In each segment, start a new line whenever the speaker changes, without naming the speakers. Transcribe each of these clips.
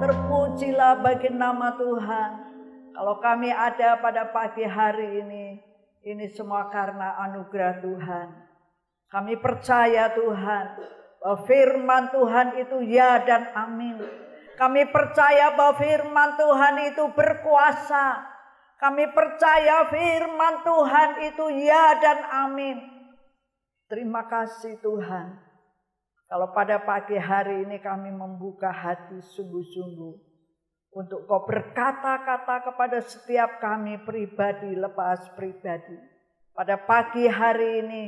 Terpujilah bagi nama Tuhan. Kalau kami ada pada pagi hari ini semua karena anugerah Tuhan. Kami percaya Tuhan, bahwa firman Tuhan itu ya dan amin. Kami percaya bahwa firman Tuhan itu berkuasa. Kami percaya firman Tuhan itu ya dan amin. Terima kasih Tuhan. Kalau pada pagi hari ini kami membuka hati sungguh-sungguh untuk Kau berkata-kata kepada setiap kami pribadi lepas pribadi. Pada pagi hari ini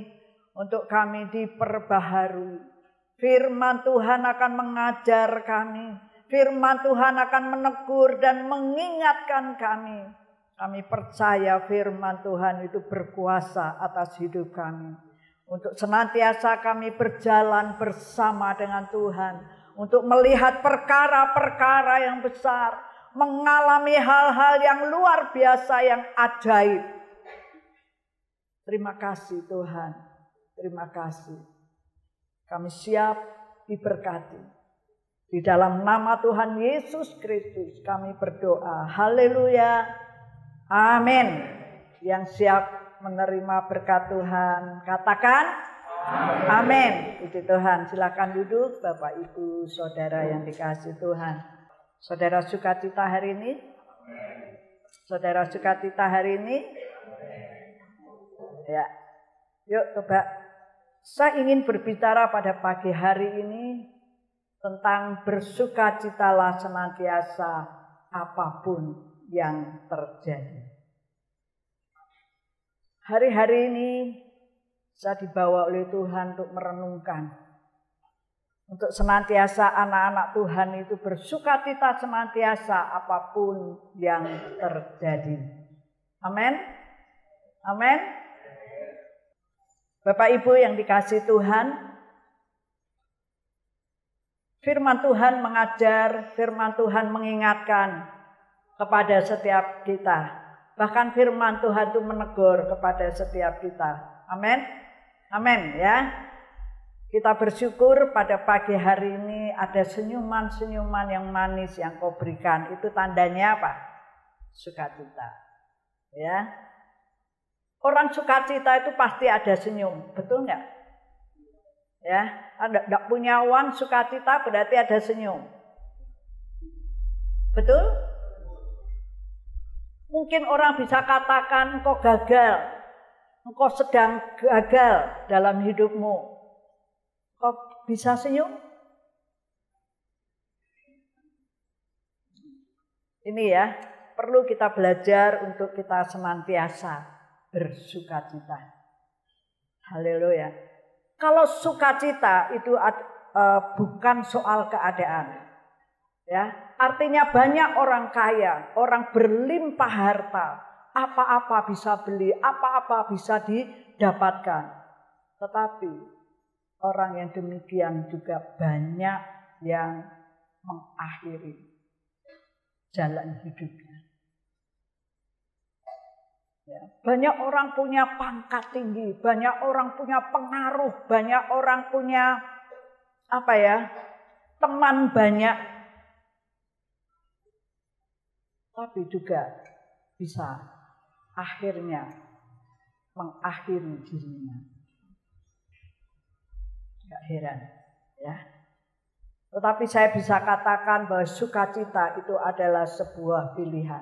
untuk kami diperbaharui. Firman Tuhan akan mengajar kami. Firman Tuhan akan menegur dan mengingatkan kami. Kami percaya firman Tuhan itu berkuasa atas hidup kami. Untuk senantiasa kami berjalan bersama dengan Tuhan. Untuk melihat perkara-perkara yang besar. Mengalami hal-hal yang luar biasa, yang ajaib. Terima kasih Tuhan. Terima kasih. Kami siap diberkati. Di dalam nama Tuhan Yesus Kristus kami berdoa. Haleluya. Amin. Yang siap menerima berkat Tuhan, katakan amin. Puji Tuhan. Silakan duduk Bapak Ibu Saudara yang dikasihi Tuhan. Saudara sukacita hari ini? Saudara sukacita hari ini? Ya. Yuk coba. Saya ingin berbicara pada pagi hari ini tentang bersukacitalah senantiasa apapun yang terjadi. Hari-hari ini saya dibawa oleh Tuhan untuk merenungkan. Untuk senantiasa anak-anak Tuhan itu bersukacita senantiasa apapun yang terjadi. Amin. Amin. Bapak Ibu yang dikasihi Tuhan, firman Tuhan mengajar, firman Tuhan mengingatkan kepada setiap kita. Bahkan firman Tuhan itu menegur kepada setiap kita. Amin. Amin ya. Kita bersyukur pada pagi hari ini ada senyuman-senyuman yang manis yang Kau berikan. Itu tandanya apa? Sukacita. Ya. Orang sukacita itu pasti ada senyum, betul nggak? Ya, tidak punya uang sukacita berarti ada senyum. Betul? Mungkin orang bisa katakan engkau gagal, engkau sedang gagal dalam hidupmu. Kau bisa senyum? Ini ya, perlu kita belajar untuk kita senantiasa bersukacita. Haleluya. Kalau sukacita itu bukan soal keadaan. Ya, artinya banyak orang kaya, orang berlimpah harta, apa-apa bisa beli, apa-apa bisa didapatkan. Tetapi orang yang demikian juga banyak yang mengakhiri jalan hidupnya. Ya, banyak orang punya pangkat tinggi, banyak orang punya pengaruh, banyak orang punya teman banyak, tapi juga bisa akhirnya mengakhiri dirinya. Gak heran, ya. Tetapi saya bisa katakan bahwa sukacita itu adalah sebuah pilihan.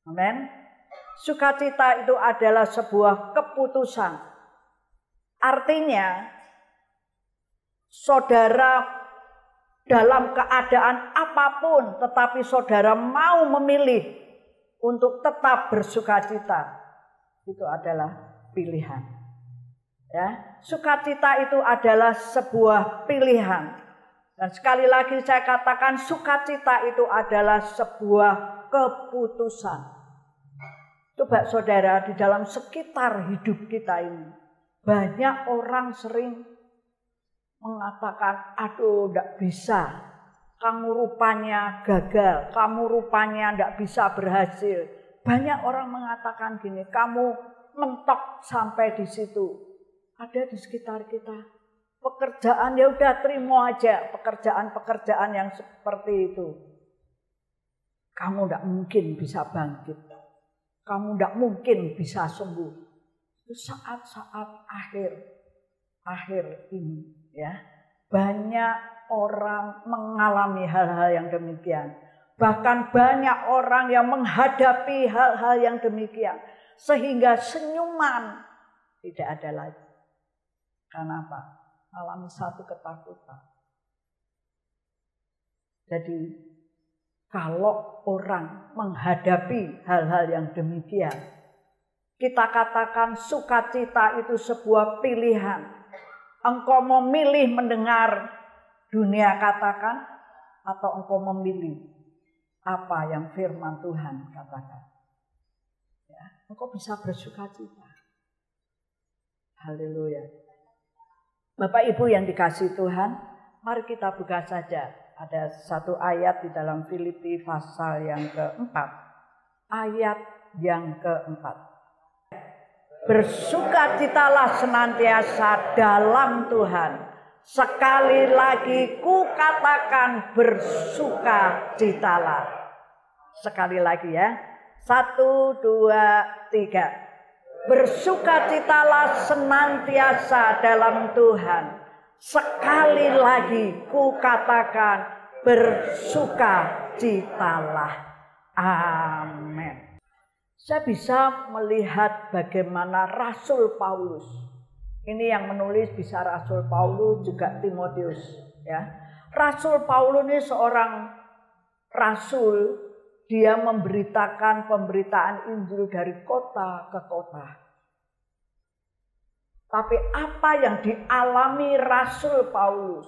Amin. Sukacita itu adalah sebuah keputusan. Artinya, saudara dalam keadaan apapun, tetapi saudara mau memilih untuk tetap bersukacita, itu adalah pilihan. Ya, sukacita itu adalah sebuah pilihan. Dan sekali lagi saya katakan, sukacita itu adalah sebuah keputusan. Coba saudara, di dalam sekitar hidup kita ini, banyak orang sering mengatakan, aduh tidak bisa, kamu rupanya gagal, kamu rupanya tidak bisa berhasil. Banyak orang mengatakan gini, kamu mentok sampai di situ. Ada di sekitar kita, pekerjaan ya udah terima aja, pekerjaan-pekerjaan yang seperti itu. Kamu tidak mungkin bisa bangkit. Kamu tidak mungkin bisa sembuh. Itu saat-saat akhir ini, ya. Banyak orang mengalami hal-hal yang demikian. Bahkan banyak orang yang menghadapi hal-hal yang demikian. Sehingga senyuman tidak ada lagi. Karena apa? Alami satu ketakutan. Jadi kalau orang menghadapi hal-hal yang demikian, kita katakan sukacita itu sebuah pilihan. Engkau memilih mendengar dunia katakan, atau engkau memilih apa yang firman Tuhan katakan. Ya, engkau bisa bersukacita. Haleluya. Bapak Ibu yang dikasihi Tuhan, mari kita buka saja. Ada satu ayat di dalam Filipi pasal yang keempat. Ayat yang keempat. Bersukacitalah senantiasa dalam Tuhan. Sekali lagi ku katakan bersukacitalah. Sekali lagi ya. 1, 2, 3. Bersukacitalah senantiasa dalam Tuhan. Sekali lagi ku katakan bersukacitalah. Amin. Saya bisa melihat bagaimana Rasul Paulus. Ini yang menulis bisa Rasul Paulus juga Timotius. Ya, Rasul Paulus ini seorang rasul. Dia memberitakan pemberitaan Injil dari kota ke kota. Tapi apa yang dialami Rasul Paulus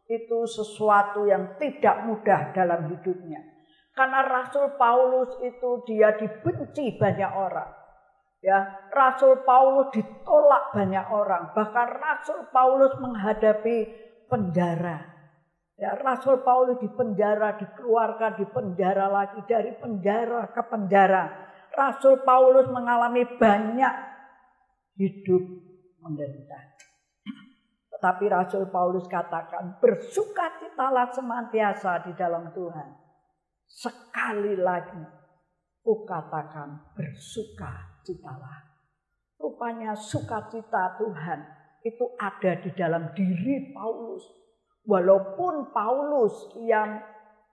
itu sesuatu yang tidak mudah dalam hidupnya. Karena Rasul Paulus itu dia dibenci banyak orang. Ya, Rasul Paulus ditolak banyak orang, bahkan Rasul Paulus menghadapi penjara. Ya, Rasul Paulus dipenjara, dikeluarkan, dipenjara lagi, dari penjara ke penjara. Rasul Paulus mengalami banyak hidup menderita. Tetapi Rasul Paulus katakan, bersukacitalah senantiasa di dalam Tuhan. Sekali lagi, kukatakan bersukacitalah. Rupanya sukacita Tuhan itu ada di dalam diri Paulus. Walaupun Paulus yang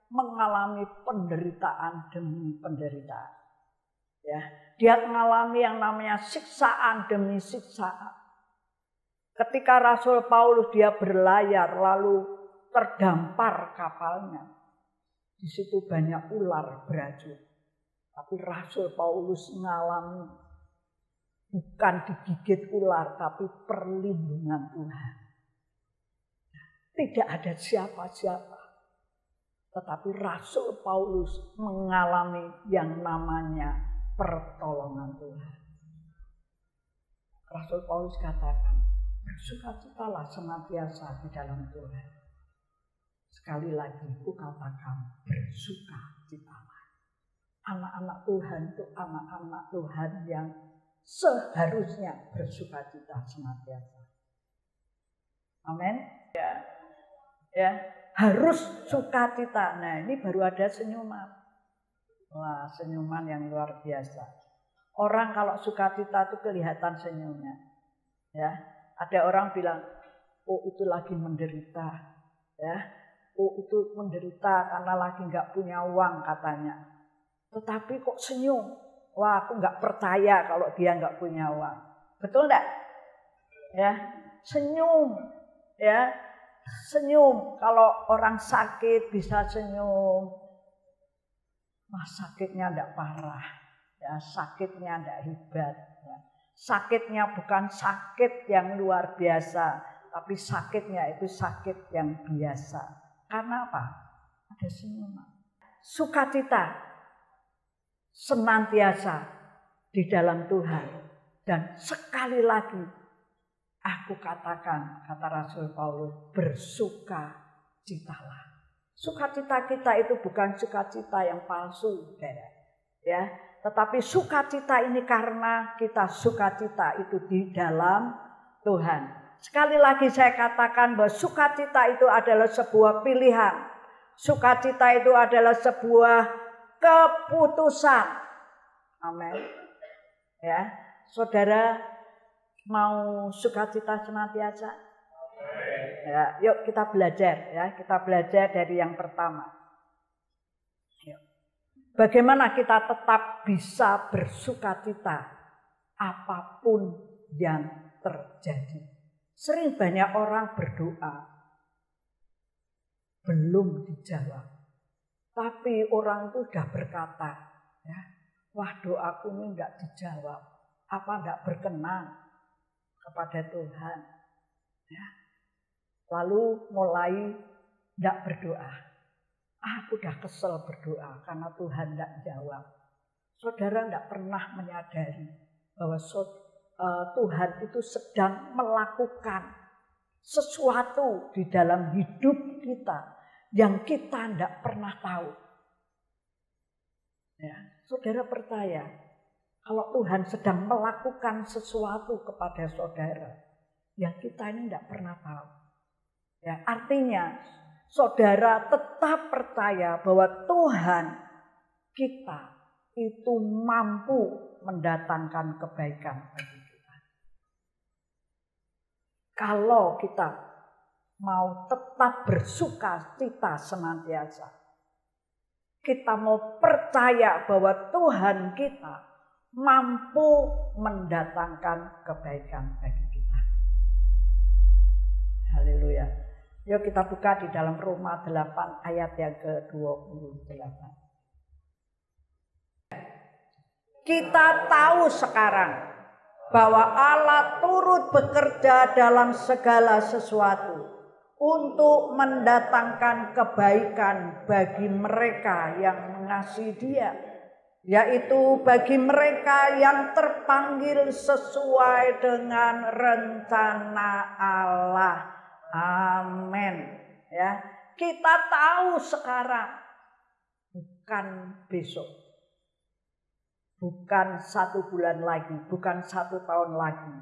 mengalami penderitaan demi penderitaan. Ya, dia mengalami yang namanya siksaan demi siksaan. Ketika Rasul Paulus dia berlayar lalu terdampar kapalnya. Di situ banyak ular beracun. Tapi Rasul Paulus mengalami bukan digigit ular, tapi perlindungan Tuhan. Tidak ada siapa-siapa. Tetapi Rasul Paulus mengalami yang namanya pertolongan Tuhan. Rasul Paulus katakan, bersukacitalah senantiasa di dalam Tuhan. Sekali lagi, kukatakan bersukacitalah. Anak-anak Tuhan itu anak-anak Tuhan yang seharusnya bersukacita senantiasa. Amin. Ya, harus sukacita. Nah, ini baru ada senyuman. Wah, senyuman yang luar biasa. Orang kalau sukacita itu kelihatan senyumnya. Ya, ada orang bilang, oh itu lagi menderita. Ya, oh itu menderita karena lagi nggak punya uang katanya. Tetapi kok senyum? Wah, aku nggak percaya kalau dia nggak punya uang. Betul nggak? Ya, senyum. Ya, senyum. Kalau orang sakit bisa senyum. Wah, sakitnya nggak parah. Ya, sakitnya nggak hebat. Ya. Sakitnya bukan sakit yang luar biasa, tapi sakitnya itu sakit yang biasa. Karena apa? Ada senyuman. Sukacita senantiasa di dalam Tuhan. Dan sekali lagi aku katakan, kata Rasul Paulus, bersukacitalah. Sukacita kita itu bukan sukacita yang palsu, ya. Tetapi sukacita ini karena kita sukacita itu di dalam Tuhan. Sekali lagi saya katakan bahwa sukacita itu adalah sebuah pilihan. Sukacita itu adalah sebuah keputusan. Amin. Ya, saudara mau sukacita senantiasa? Ya, yuk kita belajar ya. Kita belajar dari yang pertama. Yuk. Bagaimana kita tetap bisa bersukacita apapun yang terjadi. Sering banyak orang berdoa belum dijawab. Tapi orang itu sudah berkata, ya, wah doaku ini enggak dijawab. Apa enggak berkenan kepada Tuhan? Ya. Lalu mulai enggak berdoa. Aku udah kesel berdoa karena Tuhan enggak jawab. Saudara enggak pernah menyadari bahwa Tuhan itu sedang melakukan sesuatu di dalam hidup kita yang kita enggak pernah tahu. Ya, saudara percaya kalau Tuhan sedang melakukan sesuatu kepada saudara yang kita ini enggak pernah tahu. Ya, artinya saudara tetap percaya bahwa Tuhan kita itu mampu mendatangkan kebaikan bagi kita. Kalau kita mau tetap bersukacita senantiasa, kita mau percaya bahwa Tuhan kita mampu mendatangkan kebaikan bagi kita. Haleluya. Yuk kita buka di dalam Roma 8 ayat yang ke-28. Kita tahu sekarang bahwa Allah turut bekerja dalam segala sesuatu untuk mendatangkan kebaikan bagi mereka yang mengasihi Dia, yaitu bagi mereka yang terpanggil sesuai dengan rencana Allah. Amin. Ya, kita tahu sekarang, bukan besok, bukan 1 bulan lagi, bukan 1 tahun lagi,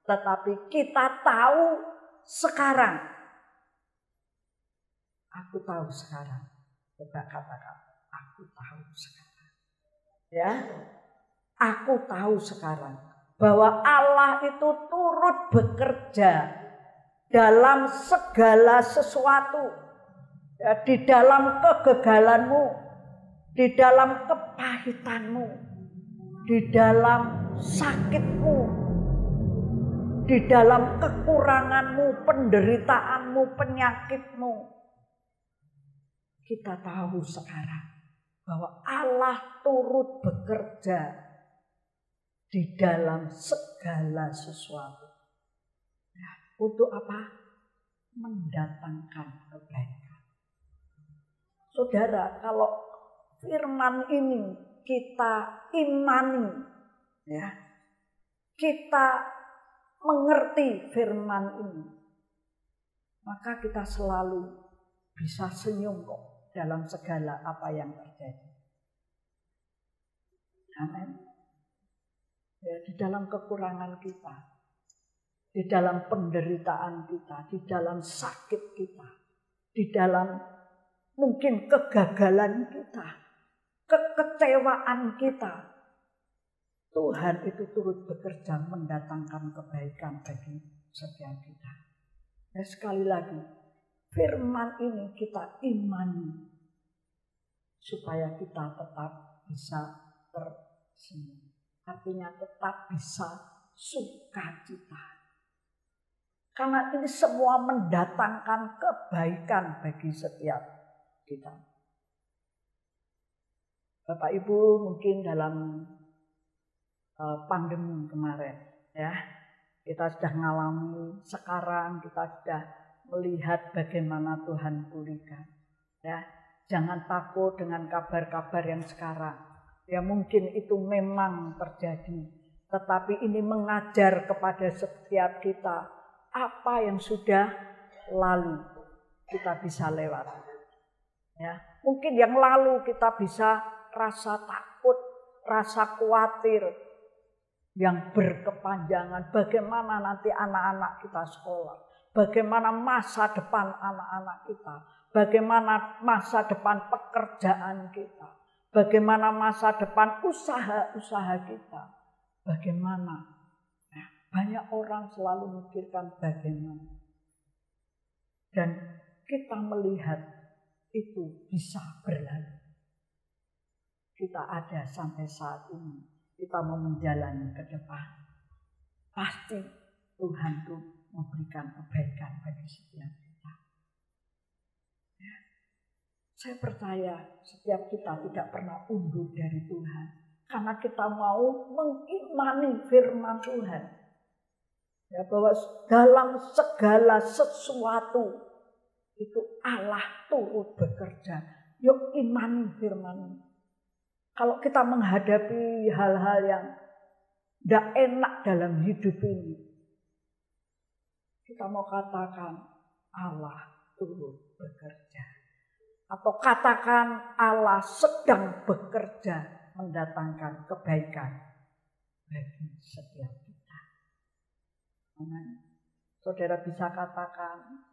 tetapi kita tahu sekarang. Aku tahu sekarang. Coba katakan, aku tahu sekarang. Ya, aku tahu sekarang bahwa Allah itu turut bekerja dalam segala sesuatu. Ya, di dalam kegagalanmu, di dalam kepahitanmu, di dalam sakitmu, di dalam kekuranganmu, penderitaanmu, penyakitmu. Kita tahu sekarang bahwa Allah turut bekerja di dalam segala sesuatu. Ya, untuk apa? Mendatangkan kebaikan. Saudara, kalau firman ini kita imani, ya, kita mengerti firman ini, maka kita selalu bisa senyum kok dalam segala apa yang terjadi. Amin. Ya, di dalam kekurangan kita, di dalam penderitaan kita, di dalam sakit kita, di dalam mungkin kegagalan kita, kekecewaan kita, Tuhan itu turut bekerja mendatangkan kebaikan bagi setiap kita. Ya, sekali lagi, firman ini kita imani supaya kita tetap bisa tersenyum. Artinya tetap bisa sukacita. Karena ini semua mendatangkan kebaikan bagi setiap kita. Bapak Ibu mungkin dalam pandemi kemarin, ya, kita sudah mengalami, sekarang kita sudah melihat bagaimana Tuhan pulihkan. Ya, jangan takut dengan kabar-kabar yang sekarang. Ya, mungkin itu memang terjadi, tetapi ini mengajar kepada setiap kita apa yang sudah lalu kita bisa lewat. Ya, mungkin yang lalu kita bisa rasa takut, rasa khawatir yang berkepanjangan. Bagaimana nanti anak-anak kita sekolah? Bagaimana masa depan anak-anak kita? Bagaimana masa depan pekerjaan kita? Bagaimana masa depan usaha-usaha kita? Bagaimana? Nah, banyak orang selalu memikirkan bagaimana. Dan kita melihat itu bisa berlalu. Kita ada sampai saat ini. Kita mau menjalani ke depan. Pasti Tuhan itu memberikan kebaikan bagi setiap kita. Ya. Saya percaya setiap kita tidak pernah undur dari Tuhan. Karena kita mau mengimani firman Tuhan. Ya, bahwa dalam segala sesuatu itu Allah turut bekerja. Yuk imani firman ini. Kalau kita menghadapi hal-hal yang tidak enak dalam hidup ini, kita mau katakan Allah turut bekerja. Atau katakan Allah sedang bekerja mendatangkan kebaikan bagi setiap kita. Amin. Saudara bisa katakan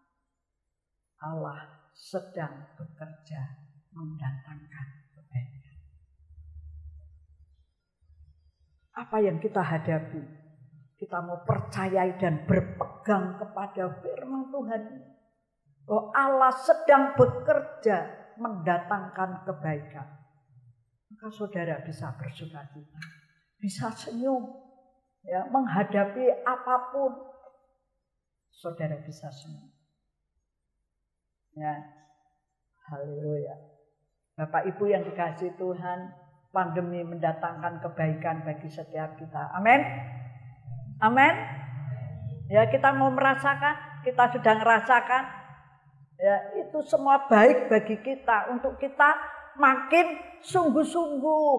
Allah sedang bekerja mendatangkan kebaikan. Apa yang kita hadapi, kita mau percayai dan berpegang kepada firman Tuhan. Bahwa Allah sedang bekerja mendatangkan kebaikan. Maka saudara bisa bersukacita, bisa senyum, ya, menghadapi apapun. Saudara bisa senyum. Ya, haleluya. Bapak Ibu yang dikasihi Tuhan, pandemi mendatangkan kebaikan bagi setiap kita. Amin. Amin. Ya, kita mau merasakan, kita sudah merasakan. Ya, itu semua baik bagi kita untuk kita makin sungguh-sungguh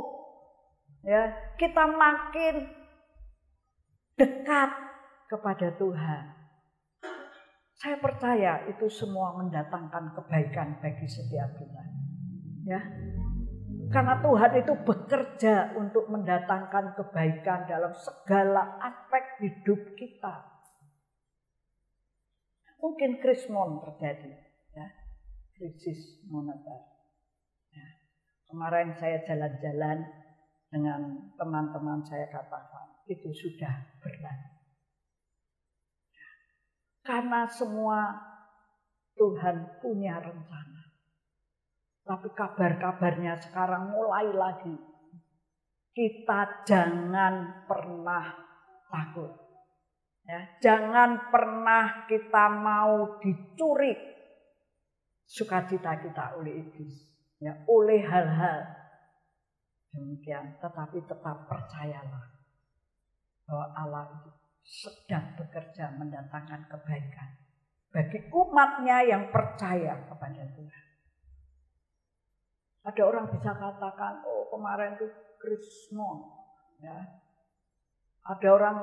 Ya, kita makin dekat kepada Tuhan. Saya percaya itu semua mendatangkan kebaikan bagi setiap kita. Ya. Karena Tuhan itu bekerja untuk mendatangkan kebaikan dalam segala aspek hidup kita. Mungkin krismon terjadi, ya, krisis moneter. Ya. Kemarin saya jalan-jalan dengan teman-teman, saya katakan itu sudah berlalu. Karena semua Tuhan punya rencana. Tapi kabar-kabarnya sekarang mulai lagi. Kita jangan pernah takut. Ya, jangan pernah kita mau dicuri sukacita kita oleh iblis. Ya, oleh hal-hal demikian. Tetapi tetap percayalah bahwa Allah itu sedang bekerja mendatangkan kebaikan bagi umatnya yang percaya kepada Tuhan. Ada orang bisa katakan, oh kemarin itu krismon. Ya. Ada orang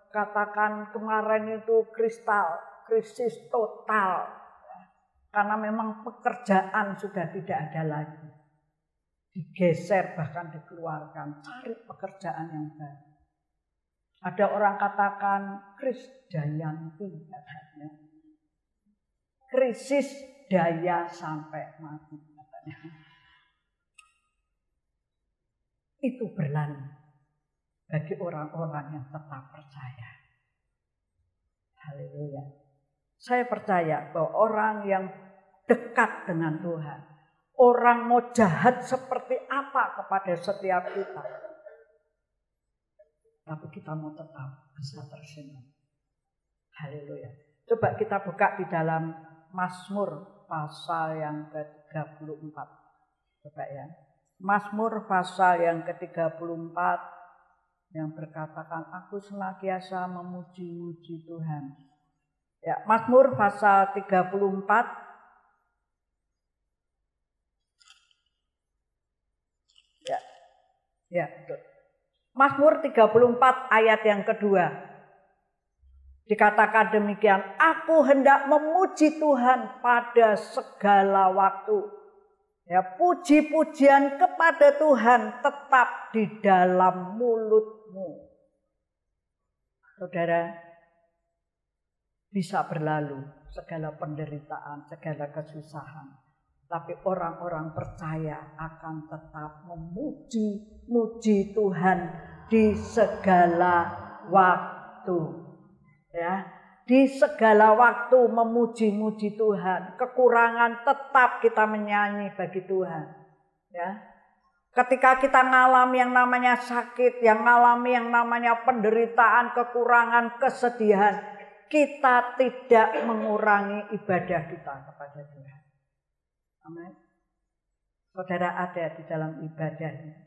katakan kemarin itu krisis total. Ya. Karena memang pekerjaan sudah tidak ada lagi. Digeser bahkan dikeluarkan, cari pekerjaan yang baru. Ada orang katakan Krisdayanti katanya. Krisis daya sampai mati katanya. Itu berlalu bagi orang-orang yang tetap percaya. Haleluya. Saya percaya bahwa orang yang dekat dengan Tuhan, orang mau jahat seperti apa kepada setiap kita, tapi kita mau tetap bisa tersenyum. Haleluya. Coba kita buka di dalam Mazmur pasal yang ke-34. Coba ya. Mazmur pasal yang ke-34 yang berkatakan, aku senantiasa memuji-muji Tuhan. Ya, Mazmur pasal 34 ya, betul. Mazmur 34 ayat yang kedua. Dikatakan demikian, aku hendak memuji Tuhan pada segala waktu. Ya, puji-pujian kepada Tuhan tetap di dalam mulutmu. Saudara, bisa berlalu segala penderitaan, segala kesusahan. Tapi orang-orang percaya akan tetap memuji Tuhan di segala waktu. Ya, di segala waktu memuji-muji Tuhan. Kekurangan tetap kita menyanyi bagi Tuhan. Ya. Ketika kita ngalami yang namanya sakit, yang ngalami yang namanya penderitaan, kekurangan, kesedihan, kita tidak mengurangi ibadah kita kepada Tuhan. Amin. Saudara ada di dalam ibadah ini.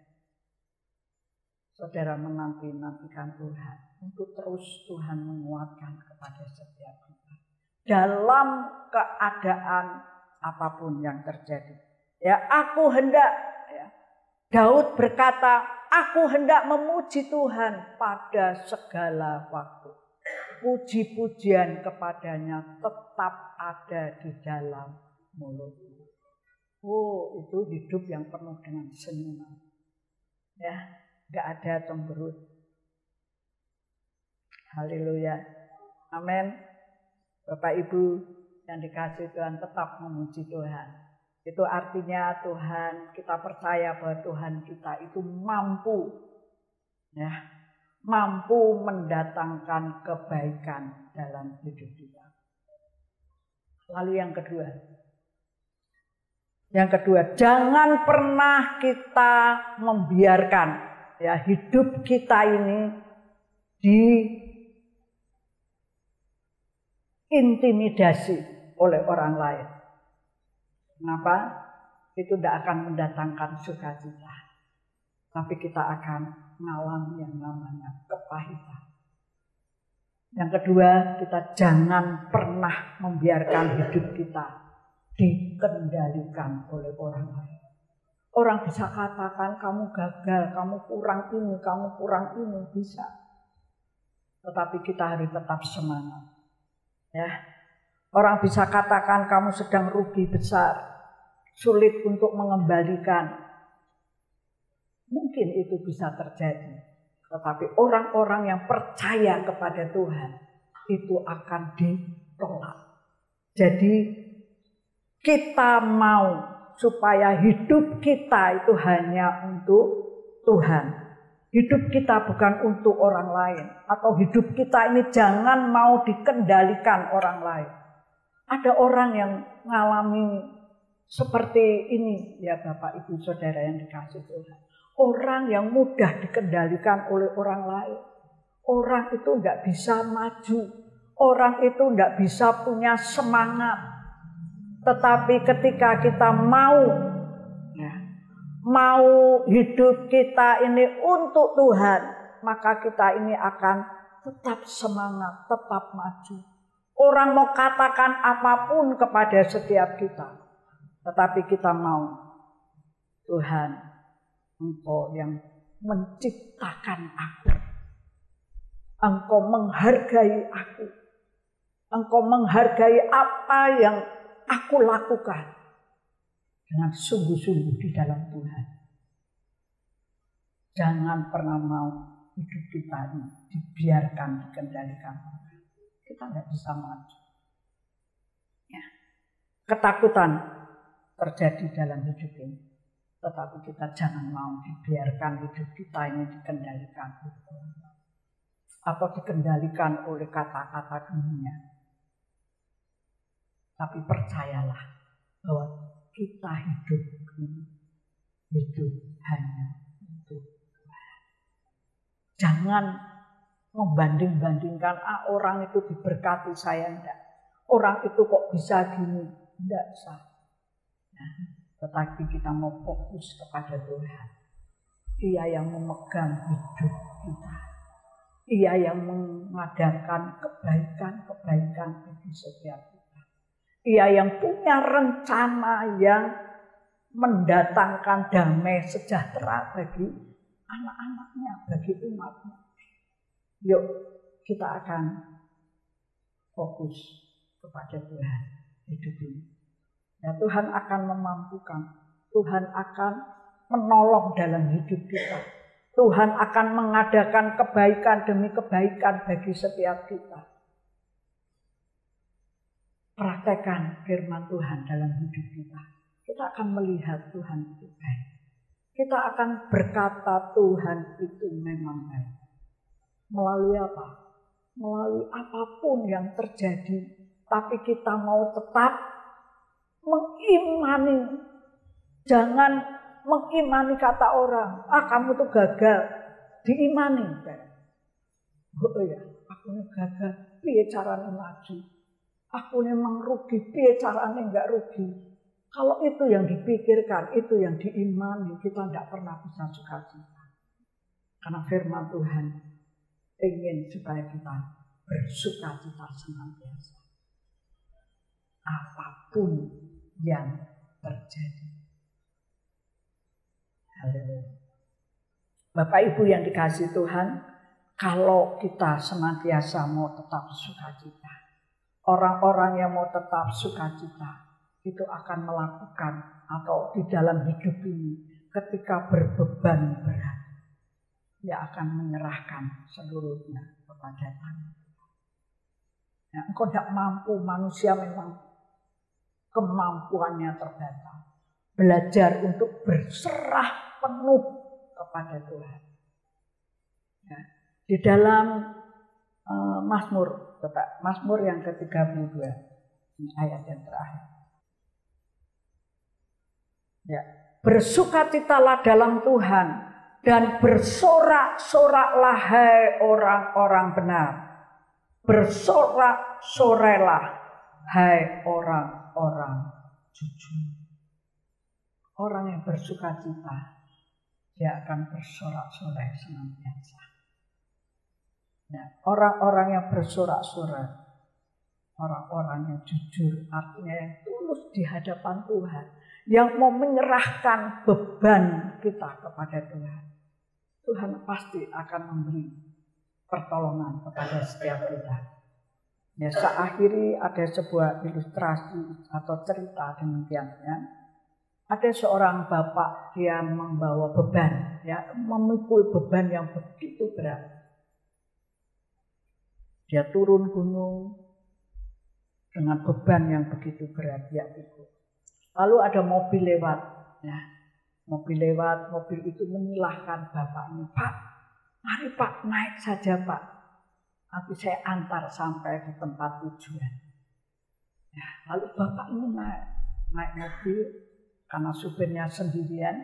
Saudara menanti-nantikan Tuhan untuk terus Tuhan menguatkan kepada setiap kita dalam keadaan apapun yang terjadi. Ya, aku hendak, ya, Daud berkata, aku hendak memuji Tuhan pada segala waktu. Puji-pujian kepadanya tetap ada di dalam mulutku. Oh, itu hidup yang penuh dengan senyuman. Ya. Gak ada cemberut. Haleluya. Amin. Bapak Ibu yang dikasihi Tuhan, tetap memuji Tuhan. Itu artinya Tuhan, kita percaya bahwa Tuhan kita itu mampu, ya, mampu mendatangkan kebaikan dalam hidup kita. Lalu yang kedua, jangan pernah kita membiarkan, ya, hidup kita ini diintimidasi oleh orang lain. Kenapa? Itu tidak akan mendatangkan sukacita. Tapi kita akan mengalami yang namanya kepahitan. Yang kedua, kita jangan pernah membiarkan hidup kita dikendalikan oleh orang lain. Orang bisa katakan kamu gagal, kamu kurang ini, bisa. Tetapi kita harus tetap semangat. Ya. Orang bisa katakan kamu sedang rugi besar, sulit untuk mengembalikan. Mungkin itu bisa terjadi. Tetapi orang-orang yang percaya kepada Tuhan, itu akan ditolak. Jadi kita mau supaya hidup kita itu hanya untuk Tuhan. Hidup kita bukan untuk orang lain. Atau hidup kita ini jangan mau dikendalikan orang lain. Ada orang yang mengalami seperti ini. Ya Bapak Ibu Saudara yang dikasih Tuhan. Orang yang mudah dikendalikan oleh orang lain. Orang itu tidak bisa maju. Orang itu tidak bisa punya semangat. Tetapi ketika kita mau hidup kita ini untuk Tuhan, maka kita ini akan tetap semangat, tetap maju. Orang mau katakan apapun kepada setiap kita, tetapi kita mau, Tuhan, Engkau yang menciptakan aku. Engkau menghargai aku. Engkau menghargai apa yang aku lakukan dengan sungguh-sungguh di dalam Tuhan. Jangan pernah mau hidup kita ini dibiarkan dikendalikan. Kita tidak bisa maju. Ya. Ketakutan terjadi dalam hidup ini. Tetapi kita jangan mau dibiarkan hidup kita ini dikendalikan. Atau dikendalikan oleh kata-kata dunia. Tapi percayalah bahwa kita hidup hanya untuk Tuhan. Jangan membanding-bandingkan, orang itu diberkati, saya enggak. Orang itu kok bisa gini, enggak sah. Nah, tetapi kita mau fokus kepada Tuhan. Dia yang memegang hidup kita. Dia yang mengadakan kebaikan-kebaikan bagi setiap kita. Dia yang punya rencana yang mendatangkan damai sejahtera bagi anak-anaknya, bagi umatnya. Yuk kita akan fokus kepada Tuhan hidup ini. Ya, Tuhan akan memampukan, Tuhan akan menolong dalam hidup kita. Tuhan akan mengadakan kebaikan demi kebaikan bagi setiap kita. Praktekkan firman Tuhan dalam hidup kita. Kita akan melihat Tuhan itu baik. Kita akan berkata Tuhan itu memang baik. Melalui apa? Melalui apapun yang terjadi. Tapi kita mau tetap mengimani. Jangan mengimani kata orang. Kamu tuh gagal. Diimani. Oh iya, aku ini gagal. Piye caranya maju? Aku memang rugi, piye caranya enggak rugi. Kalau itu yang dipikirkan, itu yang diimani, kita tidak pernah bisa sukacita. Karena firman Tuhan ingin supaya kita bersukacita senantiasa. Apapun yang terjadi. Haleluya. Bapak Ibu yang dikasihi Tuhan, kalau kita senantiasa mau tetap sukacita, orang-orang yang mau tetap sukacita itu akan melakukan atau di dalam hidup ini ketika berbeban berat, dia akan menyerahkan seluruhnya kepada Tuhan. Ya, engkau tidak mampu, manusia memang kemampuannya terbatas. Belajar untuk berserah penuh kepada Tuhan. Ya, di dalam Mazmur yang ke-32, ayat yang terakhir. Ya, bersukacitalah dalam Tuhan dan bersorak-soraklah hai orang-orang benar. Bersorak-sorailah hai orang-orang jujur. Orang yang bersukacita, dia akan bersorak-sorai senantiasa. Nah, orang-orang yang bersorak-sorai, orang-orang yang jujur, artinya yang tulus di hadapan Tuhan, yang mau menyerahkan beban kita kepada Tuhan, Tuhan pasti akan memberi pertolongan kepada setiap kita. Ya, saya akhiri ada sebuah ilustrasi atau cerita demikian ya. Ada seorang bapak, dia membawa beban, ya, memikul beban yang begitu berat. Dia turun gunung dengan beban yang begitu berat dia pikul. Lalu ada mobil lewat, ya. Mobil lewat, mobil itu menyilahkan bapaknya, "Pak, mari Pak, naik saja Pak. Nanti saya antar sampai di tempat tujuan." Ya, lalu bapak ini naik mobil karena supirnya sendirian,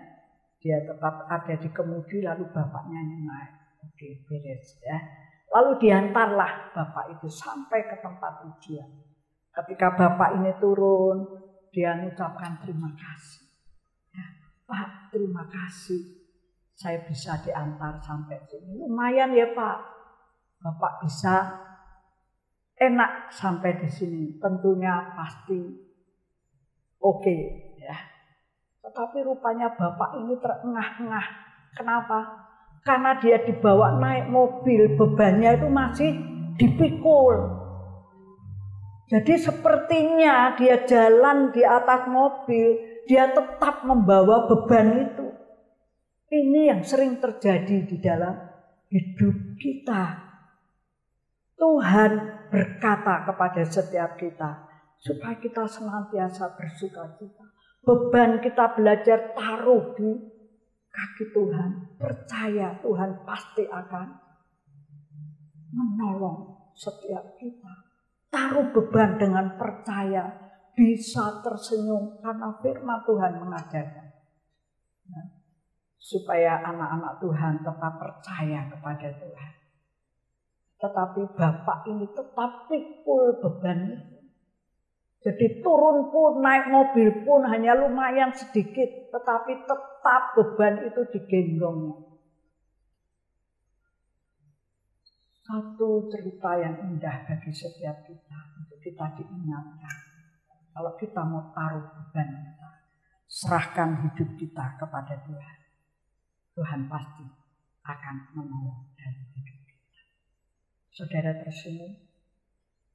dia tetap ada di kemudi, lalu bapaknya ini naik. Oke, beres ya. Lalu diantarlah bapak itu sampai ke tempat tujuan. Ketika bapak ini turun, dia mengucapkan terima kasih. Ya, "Pak, terima kasih. Saya bisa diantar sampai sini. Lumayan ya Pak. Bapak bisa enak sampai di sini. Tentunya pasti oke ya." Tetapi rupanya bapak ini terengah-engah. Kenapa? Karena dia dibawa naik mobil, bebannya itu masih dipikul. Jadi sepertinya dia jalan di atas mobil, dia tetap membawa beban itu. Ini yang sering terjadi di dalam hidup kita. Tuhan berkata kepada setiap kita, supaya kita senantiasa bersukacita. Beban kita belajar taruh di kaki Tuhan. Percaya Tuhan pasti akan menolong setiap kita. Taruh beban dengan percaya, bisa tersenyum karena firman Tuhan mengajarkan. Nah, supaya anak-anak Tuhan tetap percaya kepada Tuhan. Tetapi bapak ini tetap pikul beban itu. Jadi turun pun, naik mobil pun hanya lumayan sedikit, tetapi tetap beban itu digenggongnya. Satu cerita yang indah bagi setiap kita, untuk kita diingatkan. Kalau kita mau taruh beban kita, serahkan hidup kita kepada Tuhan. Tuhan pasti akan menolong dari hidup kita. Saudara tersenyum,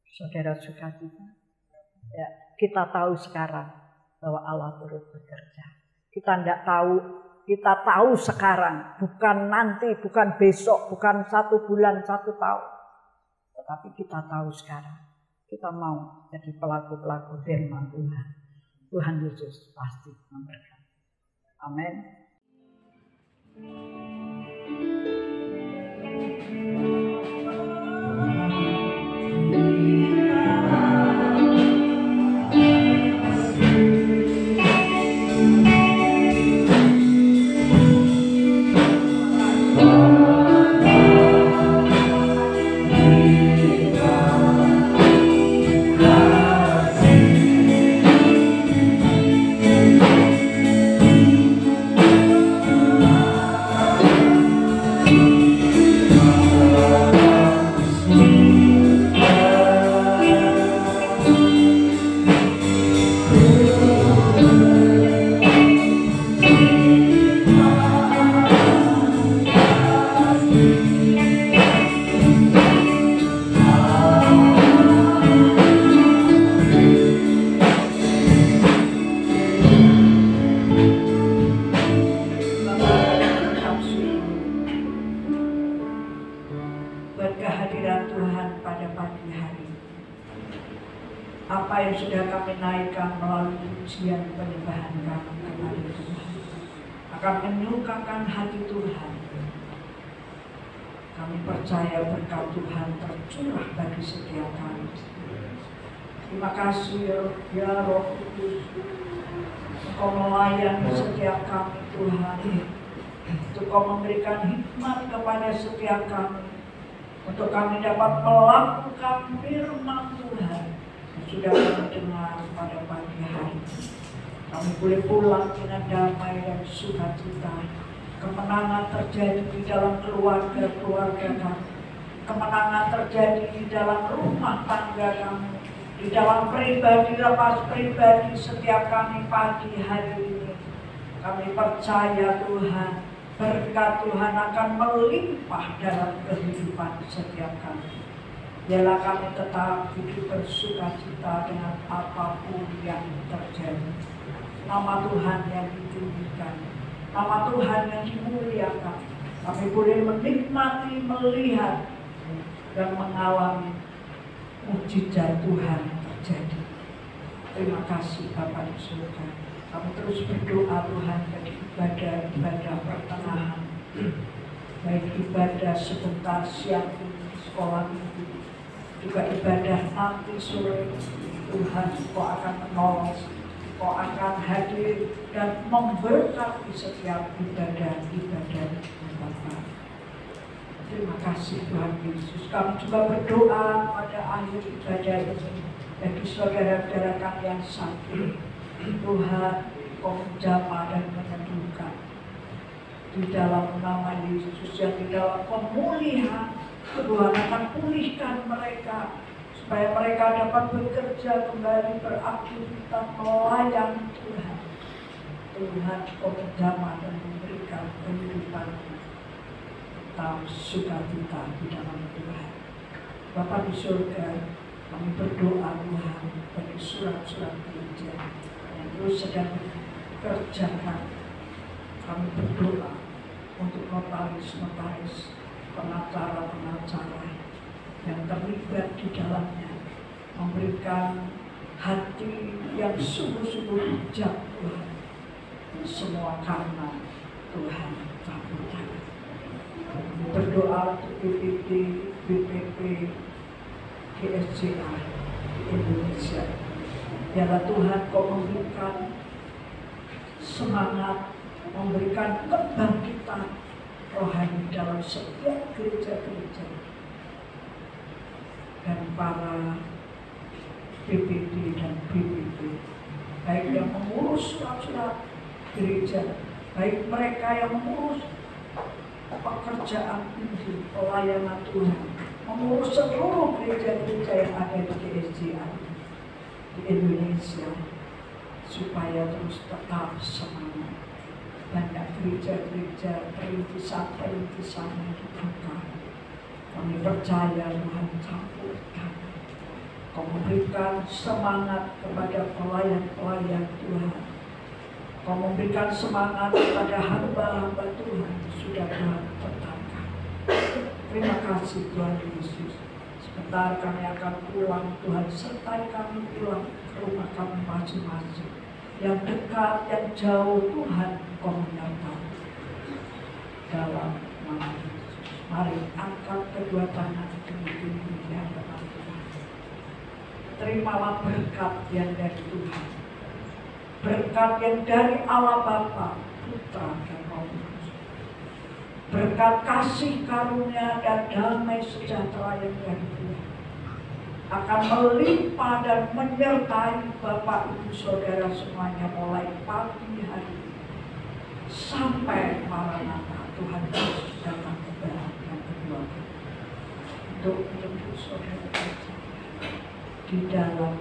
saudara sukacita. Ya, kita tahu sekarang bahwa Allah turut bekerja. Kita tidak tahu, kita tahu sekarang, bukan nanti, bukan besok, bukan 1 bulan, 1 tahun. Tetapi kita tahu sekarang, kita mau jadi pelaku-pelaku firman Tuhan. Tuhan Yesus pasti memberkati. Amin.
Terima kasih ya Roh Kudus, Engkau melayani setiap kami Tuhan, untuk Kau memberikan hikmat kepada setiap kami, untuk kami dapat melakukan firman Tuhan yang sudah kami dengar pada pagi hari. Kami boleh pulang dengan damai dan sukacita. Kemenangan terjadi di dalam keluarga-keluarga kami, kemenangan terjadi di dalam rumah tangga kami, di dalam pribadi, lepas pribadi setiap kami pagi hari ini. Kami percaya Tuhan, berkat Tuhan akan melimpah dalam kehidupan setiap kami. Biarlah kami tetap hidup bersukacita dengan apapun yang terjadi. Nama Tuhan yang ditinggikan, nama Tuhan yang dimuliakan. Kami boleh menikmati, melihat, dan mengalami mujizat Tuhan terjadi. Terima kasih Bapa di surga. Kami terus berdoa Tuhan bagi ibadah-ibadah pertengahan, baik ibadah sebentar siang ini sekolah minggu, juga ibadah nanti sore. Tuhan, Kau akan menolong, Kau akan hadir dan memberkati setiap ibadah-ibadah Bapa. Terima kasih Tuhan Yesus. Kami juga berdoa pada akhir ibadah ini bagi saudara-saudara kami yang sakit. Tuhan, Kau menjamah dan menyembuhkan di dalam nama Yesus, yang di dalam pemulihan. Tuhan akan pulihkan mereka supaya mereka dapat bekerja kembali, beraktivitas, melayani Tuhan. Tuhan, Kau menjamah dan memberikan kehidupan tahu sukacita di dalam Tuhan. Bapa di surga, kami berdoa Tuhan bagi surat-surat gereja yang terus sedang dikerjakan. Kami berdoa untuk notaris-notaris, pengacara-pengacara yang terlibat di dalamnya, memberikan hati yang sungguh-sungguh bijak Tuhan. Semua karena Tuhan campur tangan. Berdoa untuk BPD, BPP, GSCA di Indonesia. Biarlah Tuhan Kau memberikan semangat, memberikan kebangkitan rohani dalam setiap gereja-gereja dan para BPD dan BPP, baik yang mengurus surat-surat gereja, baik mereka yang mengurus pekerjaan Injil, pelayanan Tuhan, mengurus seluruh gereja-gereja yang ada di GSCA di Indonesia, supaya terus tetap semangat. Banyak gereja-gereja, perintisan-perintisan yang dibuka. Kami percaya Tuhan campurkan. Kau memberikan semangat kepada pelayan-pelayan Tuhan. Kau memberikan semangat kepada hamba-hamba Tuhan sudah Tuhan tetapkan. Terima kasih Tuhan Yesus. Sebentar kami akan pulang, Tuhan sertai kami pulang ke rumah kami masing-masing. Yang dekat, yang jauh, Tuhan Kau menyertai. Dalam nama Yesus, mari angkat kedua tangan tinggi-tinggi di hadapan Tuhan. Terimalah berkat yang dari Tuhan. Berkat yang dari Allah Bapa, Putra dan Roh Kudus. Berkat kasih karunia dan damai sejahtera yang dari Tuhan akan melimpah dan menyertai Bapak Ibu Saudara semuanya mulai pagi hari ini sampai Maranatha Tuhan Yesus datang kembali yang kedua kali untuk menjemput saudara di dalam